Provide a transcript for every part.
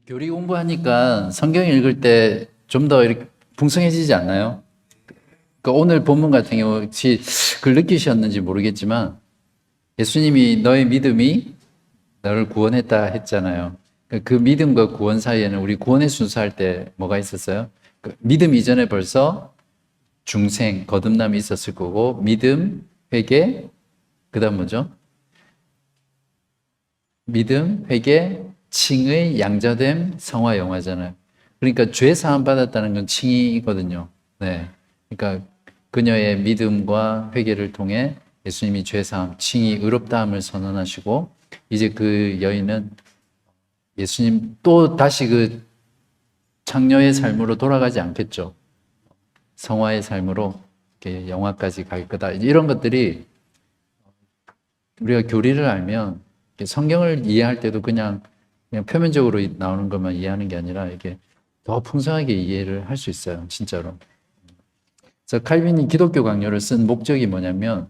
교리 공부하니까 성경 읽을 때 좀 더 이렇게 풍성해지지 않나요? 오늘 본문 같은 경우 혹시 그걸 느끼셨는지 모르겠지만 예수님이 너의 믿음이 너를 구원했다 했잖아요. 그 믿음과 구원 사이에는 우리 구원의 순서할 때 뭐가 있었어요? 믿음 이전에 벌써 중생, 거듭남이 있었을 거고 믿음, 회개, 그 다음 뭐죠? 믿음, 회개, 칭의, 양자됨, 성화, 영화잖아요. 그러니까 죄 사함 받았다는 건 칭의거든요. 네. 그러니까 그녀의 믿음과 회개를 통해 예수님이 죄 사함, 칭의, 의롭다함을 선언하시고 이제 그 여인은 예수님 또 다시 그 창녀의 삶으로 돌아가지 않겠죠. 성화의 삶으로 이렇게 영화까지 갈 거다. 이런 것들이 우리가 교리를 알면 성경을 이해할 때도 그냥 표면적으로 나오는 것만 이해하는 게 아니라 이게 더 풍성하게 이해를 할 수 있어요. 진짜로. 그래서 칼빈이 기독교 강요를 쓴 목적이 뭐냐면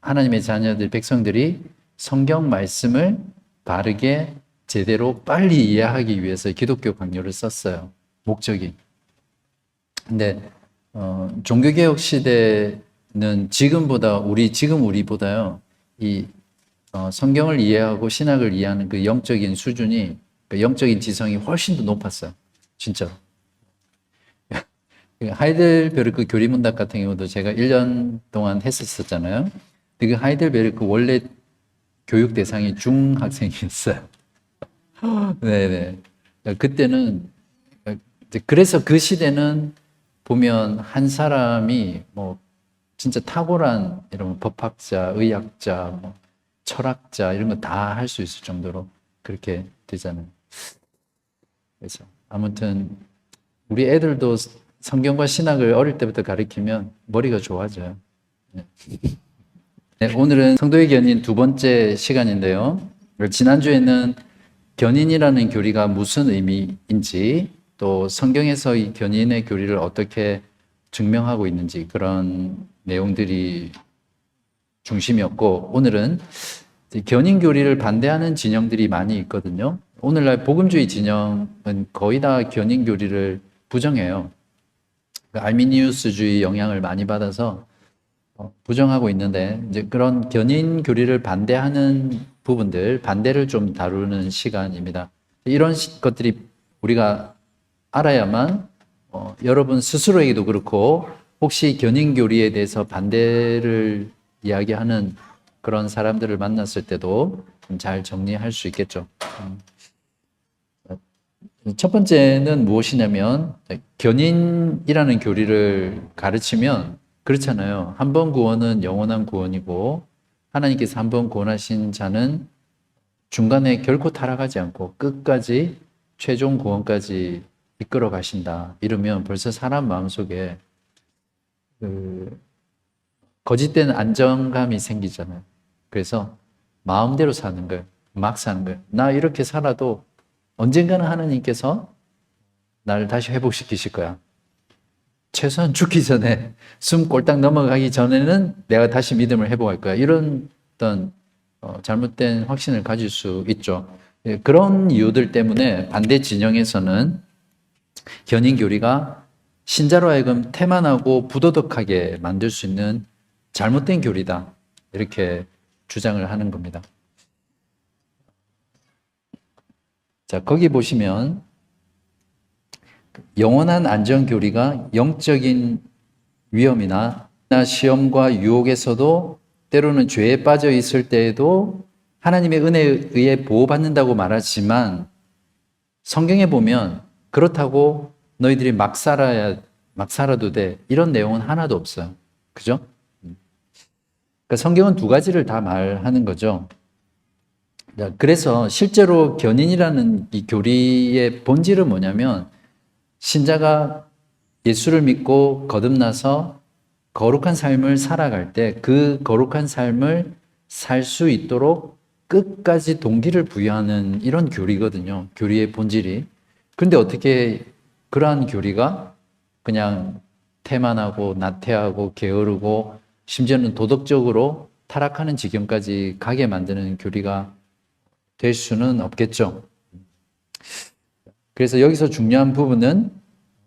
하나님의 자녀들, 백성들이 성경 말씀을 바르게 제대로 빨리 이해하기 위해서 기독교 강요를 썼어요. 목적이. 근데 종교개혁 시대는 지금 우리보다요, 성경을 이해하고 신학을 이해하는 그 영적인 수준이, 그 영적인 지성이 훨씬 더 높았어요. 진짜로. 하이델베르크 교리문답 같은 경우도 제가 1년 동안 했었잖아요. 그 하이델베르크 원래 교육 대상이 중학생이었어요. 네네. 그때는, 그래서 그 시대는 보면 한 사람이 뭐 진짜 탁월한 이런 법학자, 의학자, 뭐 철학자 이런 거 다 할 수 있을 정도로 그렇게 되잖아요. 그래서 아무튼 우리 애들도 성경과 신학을 어릴 때부터 가르치면 머리가 좋아져요. 네. 네, 오늘은 성도의 견인 두 번째 시간인데요. 지난주에는 견인이라는 교리가 무슨 의미인지, 또 성경에서 이 견인의 교리를 어떻게 증명하고 있는지 그런 내용들이 중심이었고, 오늘은 견인 교리를 반대하는 진영들이 많이 있거든요. 오늘날 복음주의 진영은 거의 다 견인 교리를 부정해요. 알미니우스주의 영향을 많이 받아서 부정하고 있는데, 이제 그런 견인 교리를 반대하는 부분들, 반대를 좀 다루는 시간입니다. 이런 것들이 우리가 알아야만 여러분 스스로에게도 그렇고 혹시 견인 교리에 대해서 반대를 이야기하는 그런 사람들을 만났을 때도 잘 정리할 수 있겠죠. 첫 번째는 무엇이냐면, 견인이라는 교리를 가르치면 그렇잖아요. 한 번 구원은 영원한 구원이고 하나님께서 한 번 구원하신 자는 중간에 결코 타락하지 않고 끝까지 최종 구원까지 이끌어 가신다. 이러면 벌써 사람 마음속에 거짓된 안정감이 생기잖아요. 그래서 마음대로 사는 거예요. 막 사는 거예요. 나 이렇게 살아도 언젠가는 하나님께서 나를 다시 회복시키실 거야. 최소한 죽기 전에, 숨 꼴딱 넘어가기 전에는 내가 다시 믿음을 회복할 거야. 이런 어떤 잘못된 확신을 가질 수 있죠. 그런 이유들 때문에 반대 진영에서는 견인 교리가 신자로 하여금 태만하고 부도덕하게 만들 수 있는 잘못된 교리다. 이렇게 주장을 하는 겁니다. 자, 거기 보시면 영원한 안전 교리가 영적인 위험이나 시험과 유혹에서도 때로는 죄에 빠져 있을 때에도 하나님의 은혜에 의해 보호받는다고 말하지만 성경에 보면 그렇다고 너희들이 막 살아도 돼. 이런 내용은 하나도 없어요. 그죠? 그러니까 성경은 두 가지를 다 말하는 거죠. 그래서 실제로 견인이라는 이 교리의 본질은 뭐냐면 신자가 예수를 믿고 거듭나서 거룩한 삶을 살아갈 때 그 거룩한 삶을 살 수 있도록 끝까지 동기를 부여하는 이런 교리거든요. 교리의 본질이. 그런데 어떻게 그러한 교리가 그냥 태만하고 나태하고 게으르고 심지어는 도덕적으로 타락하는 지경까지 가게 만드는 교리가 될 수는 없겠죠. 그래서 여기서 중요한 부분은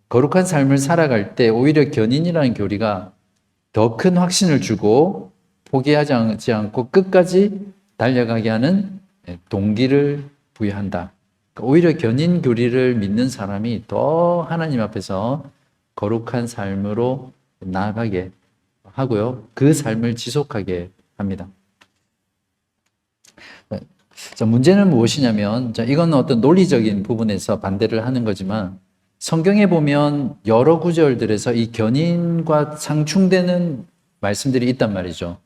거룩한 삶을 살아갈 때 오히려 견인이라는 교리가 더 큰 확신을 주고 포기하지 않고 끝까지 달려가게 하는 동기를 부여한다. 오히려 견인 교리를 믿는 사람이 더 하나님 앞에서 거룩한 삶으로 나아가게 하고요. 그 삶을 지속하게 합니다. 자, 문제는 무엇이냐면, 자, 이건 어떤 논리적인 부분에서 반대를 하는 거지만, 성경에 보면 여러 구절들에서 이 견인과 상충되는 말씀들이 있단 말이죠.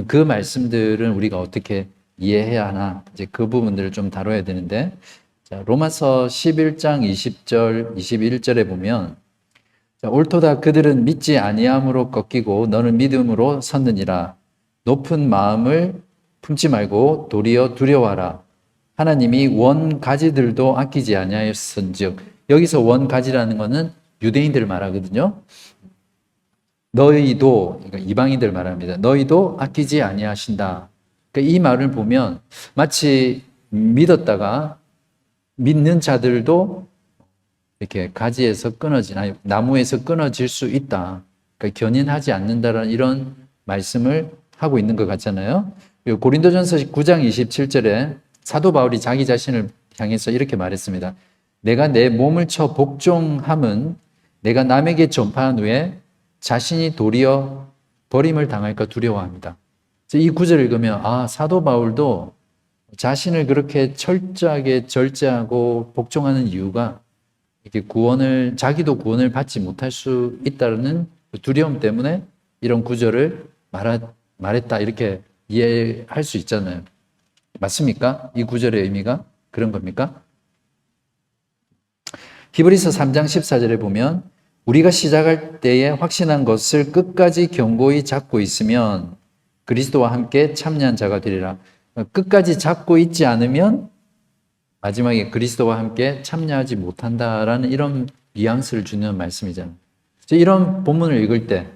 그 말씀들은 우리가 어떻게 이해해야 하나, 이제 그 부분들을 좀 다뤄야 되는데, 자, 로마서 11장 20절, 21절에 보면, 자, 옳도다 그들은 믿지 아니함으로 꺾이고 너는 믿음으로 섰느니라. 높은 마음을 품지 말고 도리어 두려워하라. 하나님이 원 가지들도 아끼지 아니하였은즉, 여기서 원 가지라는 것은 유대인들 말하거든요. 너희도, 그러니까 이방인들 말합니다. 너희도 아끼지 아니하신다. 그러니까 이 말을 보면 마치 믿었다가 믿는 자들도 이렇게 가지에서 아니, 나무에서 끊어질 수 있다. 그러니까 견인하지 않는다라는 이런 말씀을 하고 있는 것 같잖아요. 그리고 고린도전서 9장 27절에 사도 바울이 자기 자신을 향해서 이렇게 말했습니다. 내가 내 몸을 쳐 복종함은 내가 남에게 전파한 후에 자신이 도리어 버림을 당할까 두려워합니다. 이 구절을 읽으면 사도 바울도 자신을 그렇게 철저하게 절제하고 복종하는 이유가 이렇게 자기도 구원을 받지 못할 수 있다는 두려움 때문에 이런 구절을 말했다, 이렇게 이해할 수 있잖아요. 맞습니까? 이 구절의 의미가 그런 겁니까? 히브리서 3장 14절에 보면 우리가 시작할 때에 확신한 것을 끝까지 견고히 잡고 있으면 그리스도와 함께 참여한 자가 되리라. 끝까지 잡고 있지 않으면 마지막에 그리스도와 함께 참여하지 못한다라는 이런 뉘앙스를 주는 말씀이잖아요. 이런 본문을 읽을 때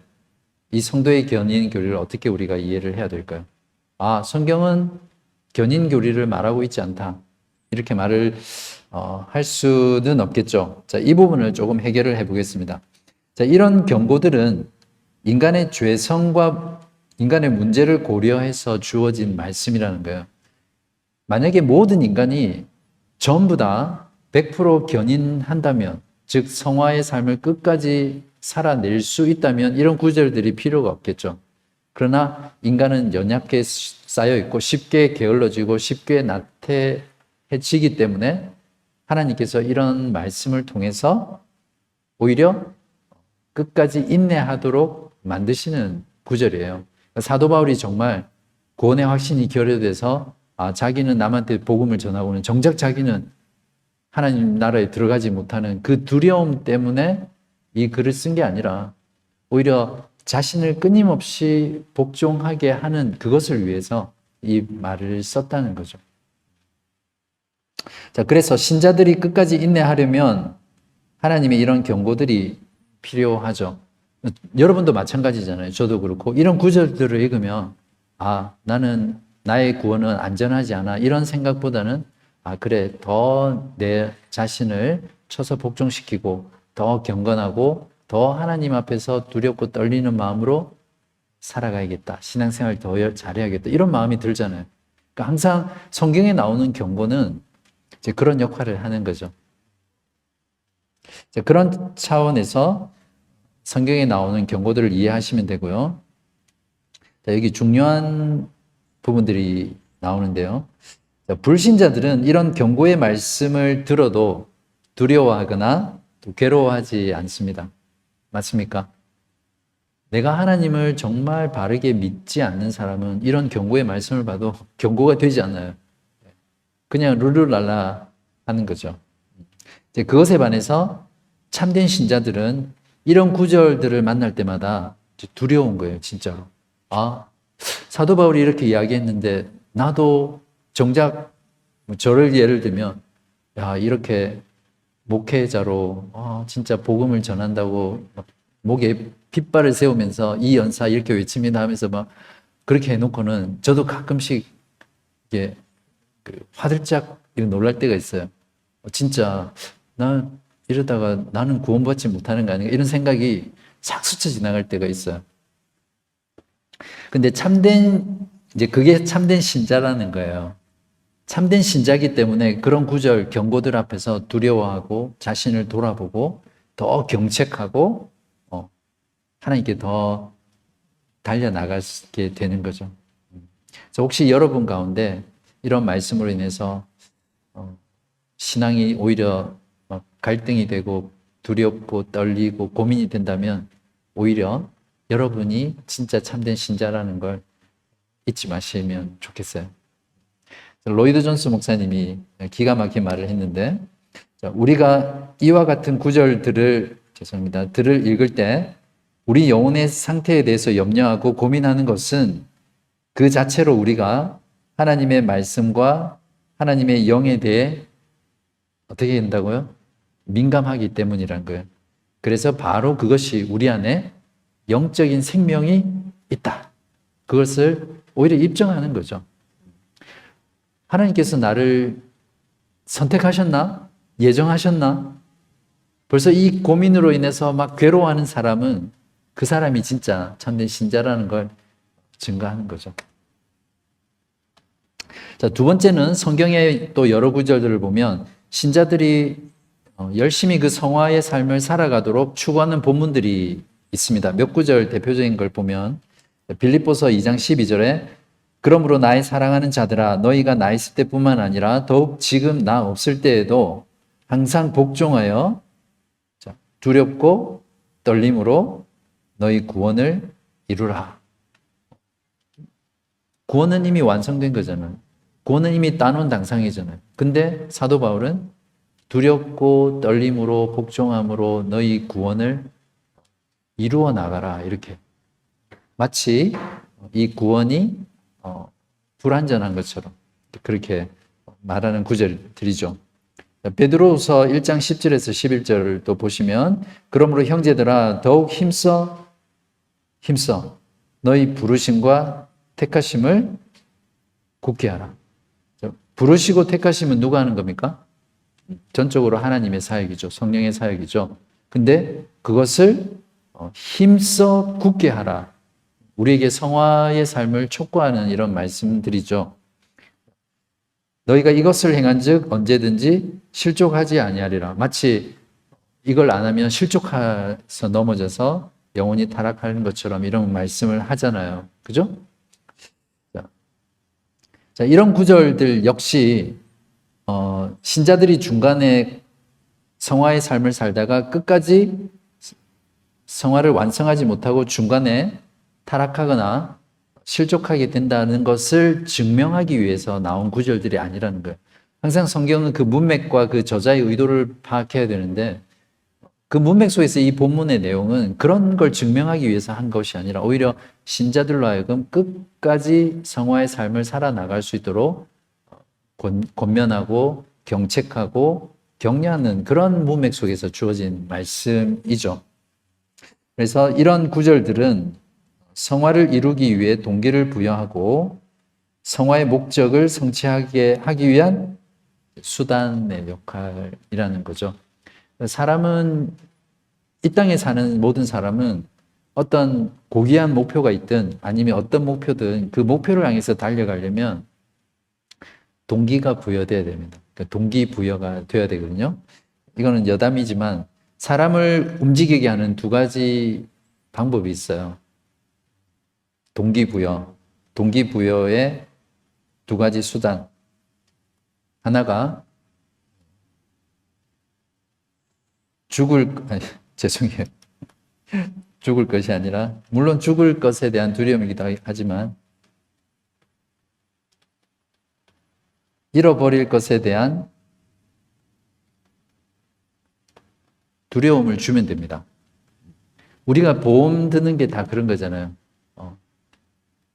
이 성도의 견인 교리를 어떻게 우리가 이해를 해야 될까요? 성경은 견인 교리를 말하고 있지 않다. 이렇게 말을 할 수는 없겠죠. 자, 이 부분을 조금 해결을 해보겠습니다. 자, 이런 경고들은 인간의 죄성과 인간의 문제를 고려해서 주어진 말씀이라는 거예요. 만약에 모든 인간이 전부 다 100% 견인한다면, 즉 성화의 삶을 끝까지 살아낼 수 있다면 이런 구절들이 필요가 없겠죠. 그러나 인간은 연약하게 쌓여 있고 쉽게 게을러지고 쉽게 나태해지기 때문에 하나님께서 이런 말씀을 통해서 오히려 끝까지 인내하도록 만드시는 구절이에요. 사도 바울이 정말 구원의 확신이 결여돼서 자기는 남한테 복음을 전하고는 정작 자기는 하나님 나라에 들어가지 못하는 그 두려움 때문에 이 글을 쓴 게 아니라 오히려 자신을 끊임없이 복종하게 하는 그것을 위해서 이 말을 썼다는 거죠. 자, 그래서 신자들이 끝까지 인내하려면 하나님의 이런 경고들이 필요하죠. 여러분도 마찬가지잖아요. 저도 그렇고 이런 구절들을 읽으면 나는 나의 구원은 안전하지 않아, 이런 생각보다는 그래, 더 내 자신을 쳐서 복종시키고 더 경건하고 더 하나님 앞에서 두렵고 떨리는 마음으로 살아가야겠다, 신앙생활 더 잘해야겠다, 이런 마음이 들잖아요. 그러니까 항상 성경에 나오는 경고는 이제 그런 역할을 하는 거죠. 그런 차원에서 성경에 나오는 경고들을 이해하시면 되고요. 자, 여기 중요한 부분들이 나오는데요. 자, 불신자들은 이런 경고의 말씀을 들어도 두려워하거나 괴로워하지 않습니다. 맞습니까? 내가 하나님을 정말 바르게 믿지 않는 사람은 이런 경고의 말씀을 봐도 경고가 되지 않아요. 그냥 룰루랄라 하는 거죠. 이제 그것에 반해서 참된 신자들은 이런 구절들을 만날 때마다 두려운 거예요, 진짜로. 사도 바울이 이렇게 이야기했는데 나도 정작 저를 예를 들면 이렇게 목회자로 진짜 복음을 전한다고 목에 핏발을 세우면서 이 연사 이렇게 외칩니다 하면서 막 그렇게 해놓고는 저도 가끔씩 이게 화들짝 놀랄 때가 있어요. 진짜 나 이러다가 나는 구원받지 못하는 거 아닌가 이런 생각이 싹 스쳐 지나갈 때가 있어요. 근데 이제 그게 참된 신자라는 거예요. 참된 신자이기 때문에 그런 구절, 경고들 앞에서 두려워하고 자신을 돌아보고 더 경책하고 하나님께 더 달려나가게 되는 거죠. 그래서 혹시 여러분 가운데 이런 말씀으로 인해서 신앙이 오히려 막 갈등이 되고 두렵고 떨리고 고민이 된다면 오히려 여러분이 진짜 참된 신자라는 걸 잊지 마시면 좋겠어요. 로이드 존스 목사님이 기가 막힌 말을 했는데, 우리가 이와 같은 구절들을 읽을 때 우리 영혼의 상태에 대해서 염려하고 고민하는 것은 그 자체로 우리가 하나님의 말씀과 하나님의 영에 대해 어떻게 된다고요? 민감하기 때문이란 거예요. 그래서 바로 그것이 우리 안에 영적인 생명이 있다. 그것을 오히려 입증하는 거죠. 하나님께서 나를 선택하셨나? 예정하셨나? 벌써 이 고민으로 인해서 막 괴로워하는 사람은 그 사람이 진짜 참된 신자라는 걸 증거하는 거죠. 자, 두 번째는 성경의 또 여러 구절들을 보면 신자들이 열심히 그 성화의 삶을 살아가도록 추구하는 본문들이 있습니다. 몇 구절 대표적인 걸 보면 빌립보서 2장 12절에 그러므로 나의 사랑하는 자들아 너희가 나 있을 때뿐만 아니라 더욱 지금 나 없을 때에도 항상 복종하여 두렵고 떨림으로 너희 구원을 이루라. 구원은 이미 완성된 거잖아요. 구원은 이미 따놓은 당상이잖아요. 근데 사도 바울은 두렵고 떨림으로 복종함으로 너희 구원을 이루어 나가라. 이렇게 마치 이 구원이 불완전한 것처럼 그렇게 말하는 구절들이죠. 베드로후서 1장 10절에서 11절을 또 보시면 그러므로 형제들아 더욱 힘써 너희 부르심과 택하심을 굳게 하라. 부르시고 택하심은 누가 하는 겁니까? 전적으로 하나님의 사역이죠. 성령의 사역이죠. 근데 그것을 힘써 굳게 하라. 우리에게 성화의 삶을 촉구하는 이런 말씀들이죠. 너희가 이것을 행한즉 언제든지 실족하지 아니하리라. 마치 이걸 안 하면 실족해서 넘어져서 영혼이 타락하는 것처럼 이런 말씀을 하잖아요. 그죠? 자, 이런 구절들 역시 신자들이 중간에 성화의 삶을 살다가 끝까지 성화를 완성하지 못하고 중간에 타락하거나 실족하게 된다는 것을 증명하기 위해서 나온 구절들이 아니라는 거예요. 항상 성경은 그 문맥과 그 저자의 의도를 파악해야 되는데 그 문맥 속에서 이 본문의 내용은 그런 걸 증명하기 위해서 한 것이 아니라 오히려 신자들로 하여금 끝까지 성화의 삶을 살아나갈 수 있도록 권면하고 경책하고 격려하는 그런 문맥 속에서 주어진 말씀이죠. 그래서 이런 구절들은 성화를 이루기 위해 동기를 부여하고 성화의 목적을 성취하게 하기 위한 수단의 역할이라는 거죠. 사람은 이 땅에 사는 모든 사람은 어떤 고귀한 목표가 있든 아니면 어떤 목표든 그 목표를 향해서 달려가려면 동기가 부여돼야 됩니다. 그러니까 동기부여가 돼야 되거든요. 이거는 여담이지만 사람을 움직이게 하는 두 가지 방법이 있어요. 동기부여의 두 가지 수단. 하나가 죄송해요. 죽을 것이 아니라, 물론 죽을 것에 대한 두려움이기도 하지만, 잃어버릴 것에 대한 두려움을 주면 됩니다. 우리가 보험 드는 게 다 그런 거잖아요.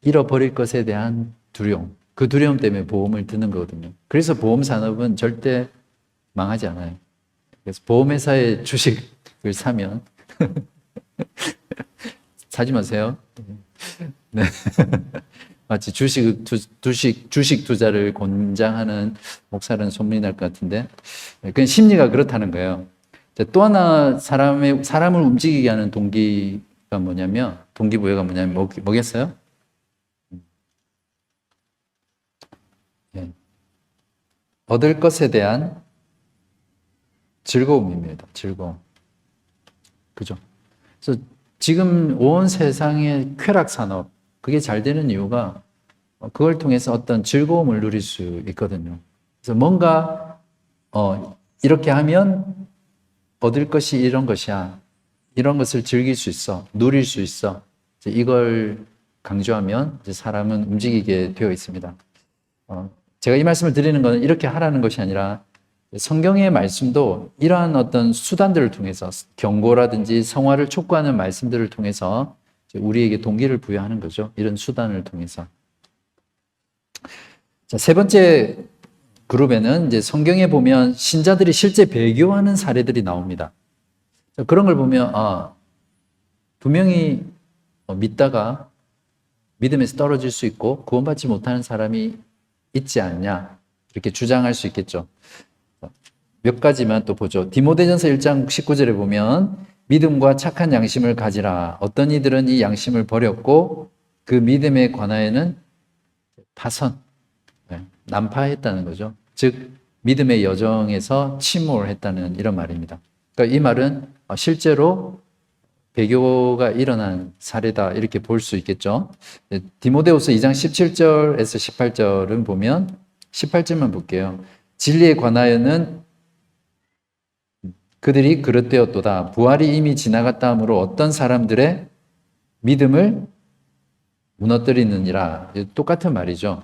잃어버릴 것에 대한 두려움. 그 두려움 때문에 보험을 드는 거거든요. 그래서 보험 산업은 절대 망하지 않아요. 그래서 보험회사의 주식을 사면 사지 마세요. 네. 마치 주식 투자를 권장하는 목사라는 소문이 날 것 같은데, 그 심리가 그렇다는 거예요. 또 하나 사람을 움직이게 하는 동기부여가 뭐냐면 뭐겠어요? 예. 얻을 것에 대한 즐거움입니다. 즐거움. 그죠? 그래서 지금 온 세상의 쾌락 산업, 그게 잘 되는 이유가 그걸 통해서 어떤 즐거움을 누릴 수 있거든요. 그래서 뭔가 이렇게 하면 얻을 것이 이런 것이야. 이런 것을 즐길 수 있어. 누릴 수 있어. 이걸 강조하면 이제 사람은 움직이게 되어 있습니다. 제가 이 말씀을 드리는 것은 이렇게 하라는 것이 아니라 성경의 말씀도 이러한 어떤 수단들을 통해서 경고라든지 성화를 촉구하는 말씀들을 통해서 우리에게 동기를 부여하는 거죠. 이런 수단을 통해서. 자, 세 번째 그룹에는 이제 성경에 보면 신자들이 실제 배교하는 사례들이 나옵니다. 자, 그런 걸 보면 분명히 믿다가 믿음에서 떨어질 수 있고 구원받지 못하는 사람이 있지 않냐 이렇게 주장할 수 있겠죠. 몇 가지만 또 보죠. 디모데전서 1장 19절에 보면 믿음과 착한 양심을 가지라. 어떤 이들은 이 양심을 버렸고 그 믿음에 관하여는 파선, 난파했다는 거죠. 즉 믿음의 여정에서 침몰했다는 이런 말입니다. 그러니까 이 말은 실제로 배교가 일어난 사례다 이렇게 볼 수 있겠죠. 디모데후서 2장 17절에서 18절은 보면 18절만 볼게요. 진리에 관하여는 그들이 그릇되었도다. 부활이 이미 지나갔다 하므로 어떤 사람들의 믿음을 무너뜨리느니라. 똑같은 말이죠.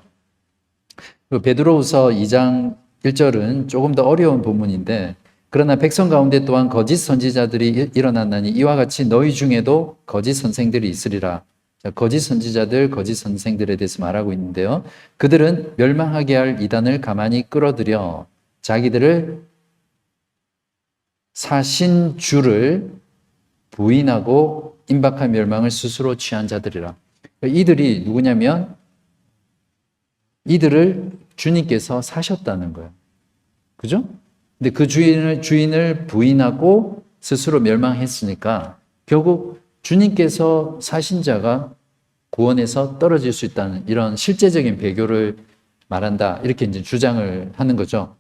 베드로후서 2장 1절은 조금 더 어려운 본문인데 그러나 백성 가운데 또한 거짓 선지자들이 일어났나니 이와 같이 너희 중에도 거짓 선생들이 있으리라. 자, 거짓 선지자들, 거짓 선생들에 대해서 말하고 있는데요. 그들은 멸망하게 할 이단을 가만히 끌어들여 자기들을 사신 주를 부인하고 임박한 멸망을 스스로 취한 자들이라. 이들이 누구냐면 이들을 주님께서 사셨다는 거예요. 그죠? 근데 그 주인을 부인하고 스스로 멸망했으니까 결국 주님께서 사신 자가 구원에서 떨어질 수 있다는 이런 실제적인 배교를 말한다. 이렇게 이제 주장을 하는 거죠.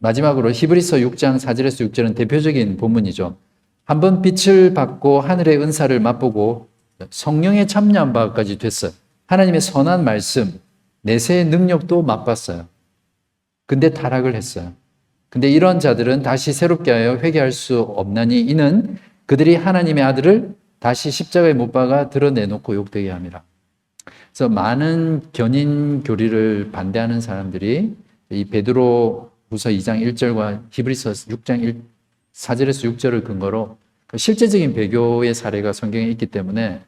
마지막으로 히브리서 6장 4절에서 6절은 대표적인 본문이죠. 한번 빛을 받고 하늘의 은사를 맛보고 성령에 참여한 바까지 됐어요. 하나님의 선한 말씀, 내세의 능력도 맛봤어요. 근데 타락을 했어요. 근데 이런 자들은 다시 새롭게 하여 회개할 수 없나니 이는 그들이 하나님의 아들을 다시 십자가에 못 박아 드러내놓고 욕되게 함이라. 그래서 많은 견인 교리를 반대하는 사람들이 이 베드로후서 2장 1절과 히브리서 6장 4절에서 6절을 근거로 실제적인 배교의 사례가 성경에 있기 때문에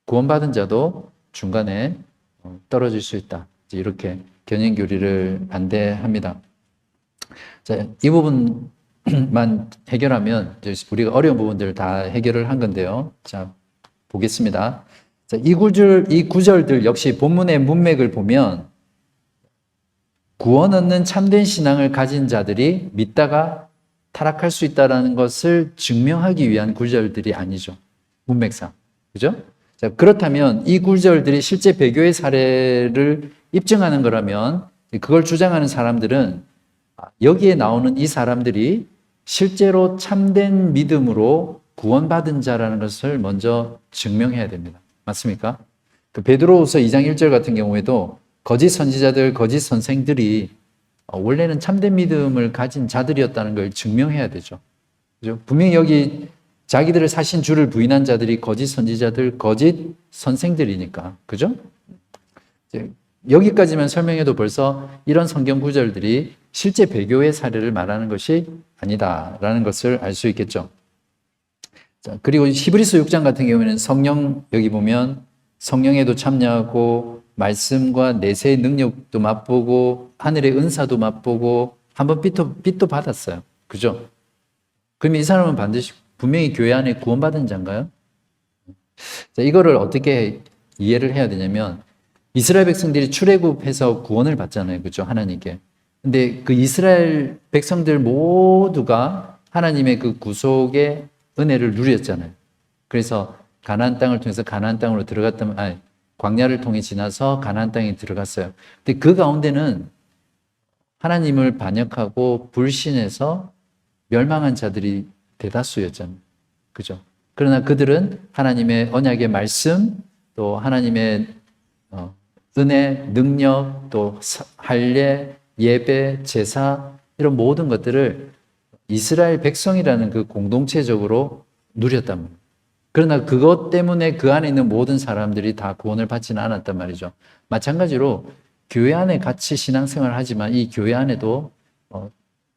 구원받은 자도 중간에 떨어질 수 있다. 이렇게 견인 교리를 반대합니다. 자, 이 부분만 해결하면 우리가 어려운 부분들을 다 해결을 한 건데요. 자, 보겠습니다. 자, 이 구절들 역시 본문의 문맥을 보면 구원 얻는 참된 신앙을 가진 자들이 믿다가 타락할 수 있다는 것을 증명하기 위한 구절들이 아니죠. 문맥상. 그죠? 자, 그렇다면 이 구절들이 실제 배교의 사례를 입증하는 거라면 그걸 주장하는 사람들은 여기에 나오는 이 사람들이 실제로 참된 믿음으로 구원받은 자라는 것을 먼저 증명해야 됩니다. 맞습니까? 그 베드로후서 2장 1절 같은 경우에도 거짓 선지자들, 거짓 선생들이 원래는 참된 믿음을 가진 자들이었다는 걸 증명해야 되죠. 그죠? 분명히 여기 자기들을 사신 주를 부인한 자들이 거짓 선지자들, 거짓 선생들이니까. 그죠? 여기까지만 설명해도 벌써 이런 성경 구절들이 실제 배교의 사례를 말하는 것이 아니다라는 것을 알 수 있겠죠. 자, 그리고 히브리서 6장 같은 경우에는 성령, 여기 보면 성령에도 참여하고 말씀과 내세의 능력도 맛보고 하늘의 은사도 맛보고 한번 빛도 받았어요. 그죠? 그러면 이 사람은 반드시 분명히 교회 안에 구원받은 자인가요? 자, 이거를 어떻게 이해를 해야 되냐면 이스라엘 백성들이 출애굽해서 구원을 받잖아요. 그죠? 하나님께. 근데 그 이스라엘 백성들 모두가 하나님의 그 구속의 은혜를 누렸잖아요. 그래서 가나안 땅을 통해서 가나안 땅으로 들어갔다면, 아니, 광야를 통해 지나서 가나안 땅에 들어갔어요. 근데 그 가운데는 하나님을 반역하고 불신해서 멸망한 자들이 대다수였잖아요. 그죠? 그러나 그들은 하나님의 언약의 말씀, 또 하나님의 은혜, 능력, 또 할례, 예배, 제사 이런 모든 것들을 이스라엘 백성이라는 그 공동체적으로 누렸단 말이에요. 그러나 그것 때문에 그 안에 있는 모든 사람들이 다 구원을 받지는 않았단 말이죠. 마찬가지로 교회 안에 같이 신앙생활을 하지만 이 교회 안에도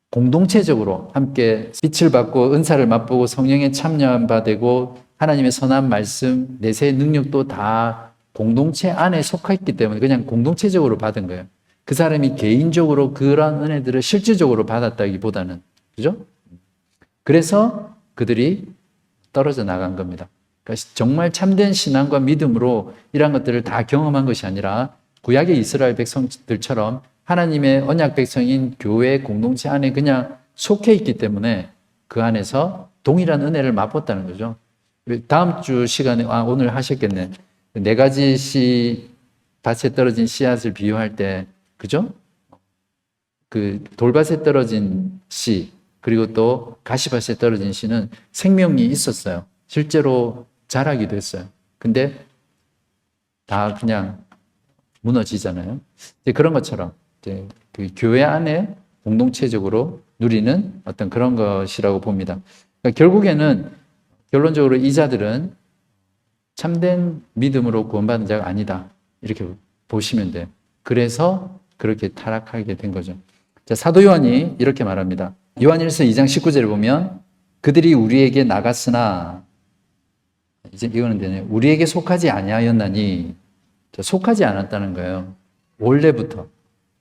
공동체적으로 함께 빛을 받고 은사를 맛보고 성령에 참여한 바 되고 하나님의 선한 말씀, 내세의 능력도 다 공동체 안에 속했기 때문에 그냥 공동체적으로 받은 거예요. 그 사람이 개인적으로 그런 은혜들을 실질적으로 받았다기보다는, 그죠? 그래서 그들이 떨어져 나간 겁니다. 그러니까 정말 참된 신앙과 믿음으로 이런 것들을 다 경험한 것이 아니라 구약의 이스라엘 백성들처럼 하나님의 언약 백성인 교회 공동체 안에 그냥 속해 있기 때문에 그 안에서 동일한 은혜를 맛봤다는 거죠. 다음 주 시간에, 오늘 하셨겠네. 네 가지 밭에 떨어진 씨앗을 비유할 때, 그죠? 그 돌밭에 떨어진 씨, 그리고 또 가시밭에 떨어진 씨는 생명이 있었어요. 실제로 자라기도 했어요. 근데 다 그냥 무너지잖아요. 그런 것처럼 이제 그 교회 안에 공동체적으로 누리는 어떤 그런 것이라고 봅니다. 그러니까 결국에는 결론적으로 이 자들은 참된 믿음으로 구원받은 자가 아니다. 이렇게 보시면 돼요. 그래서 그렇게 타락하게 된 거죠. 자, 사도 요한이 이렇게 말합니다. 요한 1서 2장 19절을 보면 그들이 우리에게 나갔으나 이제 이거는 되네. 우리에게 속하지 아니하였나니 속하지 않았다는 거예요. 원래부터.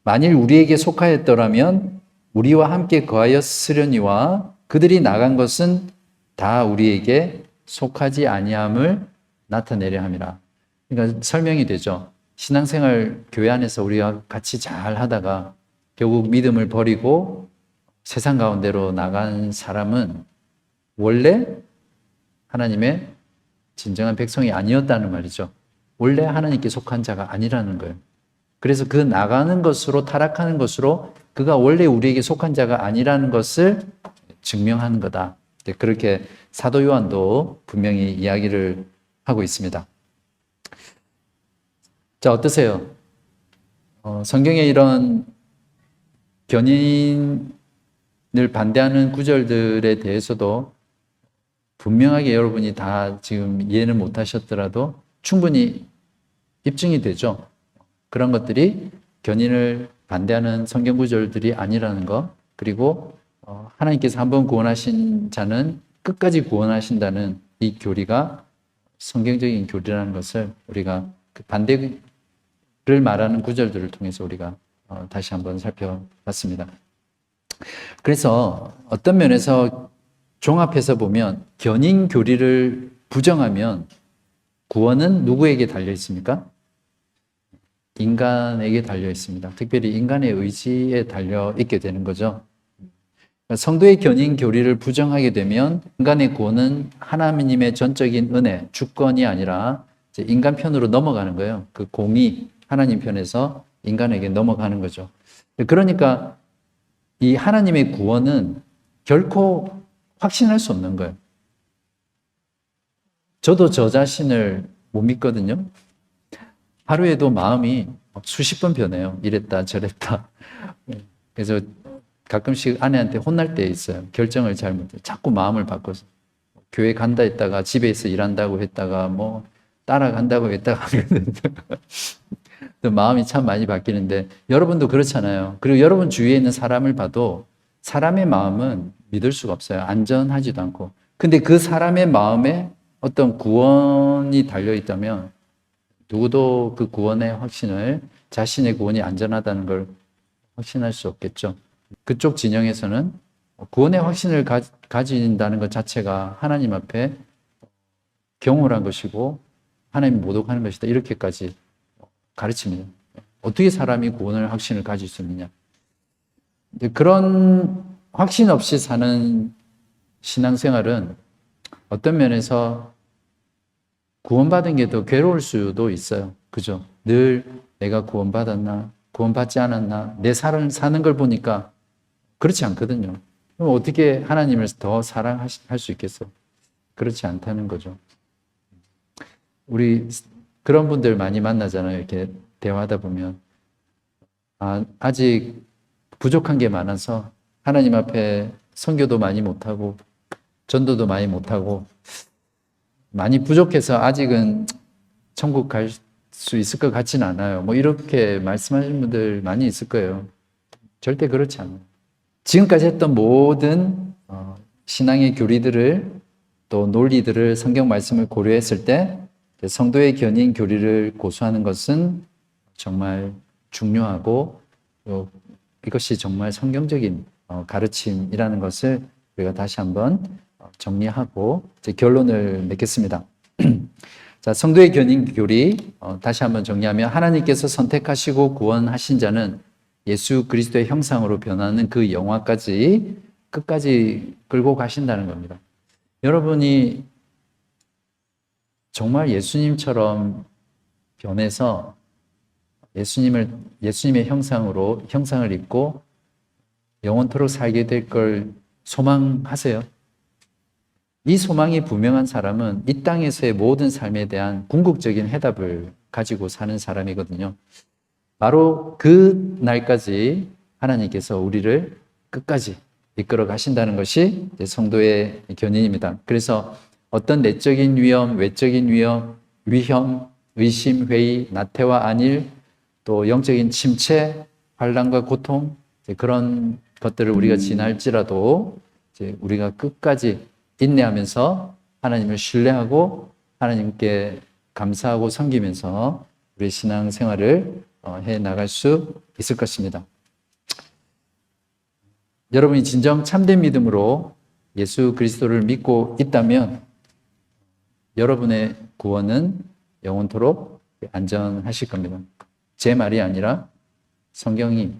만일 우리에게 속하였더라면 우리와 함께 거하였으려니와 그들이 나간 것은 다 우리에게 속하지 아니함을 나타내려 함이라. 그러니까 설명이 되죠. 신앙생활 교회 안에서 우리가 같이 잘 하다가 결국 믿음을 버리고 세상 가운데로 나간 사람은 원래 하나님의 진정한 백성이 아니었다는 말이죠. 원래 하나님께 속한 자가 아니라는 거예요. 그래서 그 나가는 것으로 타락하는 것으로 그가 원래 우리에게 속한 자가 아니라는 것을 증명하는 거다. 그렇게 사도 요한도 분명히 이야기를 하고 있습니다. 자, 어떠세요? 성경에 이런 견인을 반대하는 구절들에 대해서도 분명하게 여러분이 다 지금 이해는 못하셨더라도 충분히 입증이 되죠. 그런 것들이 견인을 반대하는 성경 구절들이 아니라는 것, 그리고 하나님께서 한번 구원하신 자는 끝까지 구원하신다는 이 교리가 성경적인 교리라는 것을 우리가 그 반대를 말하는 구절들을 통해서 우리가 다시 한번 살펴봤습니다. 그래서 어떤 면에서 종합해서 보면 견인 교리를 부정하면 구원은 누구에게 달려 있습니까? 인간에게 달려 있습니다. 특별히 인간의 의지에 달려 있게 되는 거죠. 성도의 견인 교리를 부정하게 되면 인간의 구원은 하나님의 전적인 은혜, 주권이 아니라 인간 편으로 넘어가는 거예요. 그 공이 하나님 편에서 인간에게 넘어가는 거죠. 그러니까 이 하나님의 구원은 결코 확신할 수 없는 거예요. 저도 저 자신을 못 믿거든요. 하루에도 마음이 수십 번 변해요. 이랬다 저랬다. 그래서 가끔씩 아내한테 혼날 때 있어요. 결정을 잘못해. 자꾸 마음을 바꿔서. 교회 간다 했다가 집에서 일한다고 했다가 뭐 따라간다고 했다가 마음이 참 많이 바뀌는데 여러분도 그렇잖아요. 그리고 여러분 주위에 있는 사람을 봐도 사람의 마음은 믿을 수가 없어요. 안전하지도 않고. 근데 그 사람의 마음에 어떤 구원이 달려있다면 누구도 그 구원의 확신을 자신의 구원이 안전하다는 걸 확신할 수 없겠죠. 그쪽 진영에서는 구원의 확신을 가진다는 것 자체가 하나님 앞에 경홀한 것이고 하나님 모독하는 것이다. 이렇게까지 가르칩니다. 어떻게 사람이 구원을 확신을 가질 수 있느냐. 그런 확신 없이 사는 신앙생활은 어떤 면에서 구원받은 게 더 괴로울 수도 있어요. 그죠? 늘 내가 구원받았나? 구원받지 않았나? 내 삶을 사는 걸 보니까 그렇지 않거든요. 그럼 어떻게 하나님을 더 사랑할 수 있겠어? 그렇지 않다는 거죠. 우리 그런 분들 많이 만나잖아요. 이렇게 대화하다 보면. 아직 부족한 게 많아서 하나님 앞에 선교도 많이 못하고 전도도 많이 못하고 많이 부족해서 아직은 천국 갈 수 있을 것 같지는 않아요. 뭐 이렇게 말씀하시는 분들 많이 있을 거예요. 절대 그렇지 않아요. 지금까지 했던 모든 신앙의 교리들을 또 논리들을 성경 말씀을 고려했을 때 성도의 견인 교리를 고수하는 것은 정말 중요하고 이것이 정말 성경적인 가르침이라는 것을 우리가 다시 한번 정리하고 이제 결론을 맺겠습니다. 자, 성도의 견인 교리 다시 한번 정리하면 하나님께서 선택하시고 구원하신 자는 예수 그리스도의 형상으로 변하는 그 영화까지 끝까지 끌고 가신다는 겁니다. 여러분이 정말 예수님처럼 변해서 예수님의 형상을 입고 영원토록 살게 될 걸 소망하세요? 이 소망이 분명한 사람은 이 땅에서의 모든 삶에 대한 궁극적인 해답을 가지고 사는 사람이거든요. 바로 그 날까지 하나님께서 우리를 끝까지 이끌어 가신다는 것이 성도의 견인입니다. 그래서 어떤 내적인 위험, 외적인 위험, 의심, 회의, 나태와 안일, 또 영적인 침체, 환난과 고통, 그런 것들을 우리가 지날지라도 우리가 끝까지 인내하면서 하나님을 신뢰하고 하나님께 감사하고 섬기면서 우리의 신앙생활을 해 나갈 수 있을 것입니다. 여러분이 진정 참된 믿음으로 예수 그리스도를 믿고 있다면 여러분의 구원은 영원토록 안전하실 겁니다. 제 말이 아니라 성경이,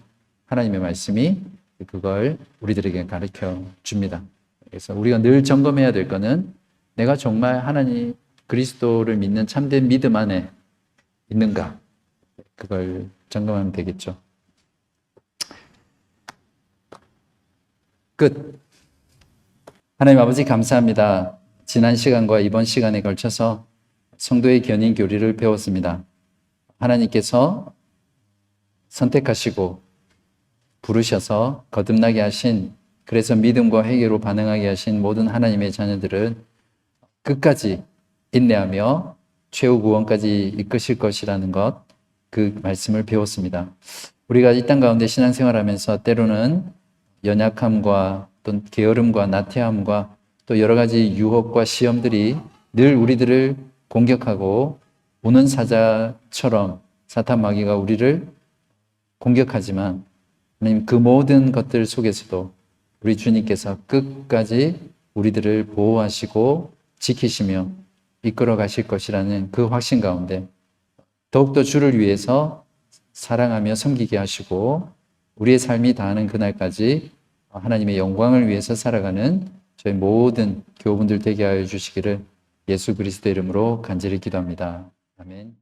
하나님의 말씀이 그걸 우리들에게 가르쳐 줍니다. 그래서 우리가 늘 점검해야 될 것은 내가 정말 하나님 그리스도를 믿는 참된 믿음 안에 있는가, 그걸 점검하면 되겠죠. 끝. 하나님 아버지 감사합니다. 지난 시간과 이번 시간에 걸쳐서 성도의 견인 교리를 배웠습니다. 하나님께서 선택하시고 부르셔서 거듭나게 하신, 그래서 믿음과 회개로 반응하게 하신 모든 하나님의 자녀들은 끝까지 인내하며 최후 구원까지 이끄실 것이라는 것, 그 말씀을 배웠습니다. 우리가 이 땅 가운데 신앙생활하면서 때로는 연약함과 또 게으름과 나태함과 또 여러 가지 유혹과 시험들이 늘 우리들을 공격하고 우는 사자처럼 사탄 마귀가 우리를 공격하지만 하나님 그 모든 것들 속에서도 우리 주님께서 끝까지 우리들을 보호하시고 지키시며 이끌어 가실 것이라는 그 확신 가운데 더욱더 주를 위해서 사랑하며 섬기게 하시고 우리의 삶이 다하는 그날까지 하나님의 영광을 위해서 살아가는 저희 모든 교우분들 되게 하여 주시기를 예수 그리스도 이름으로 간절히 기도합니다. 아멘.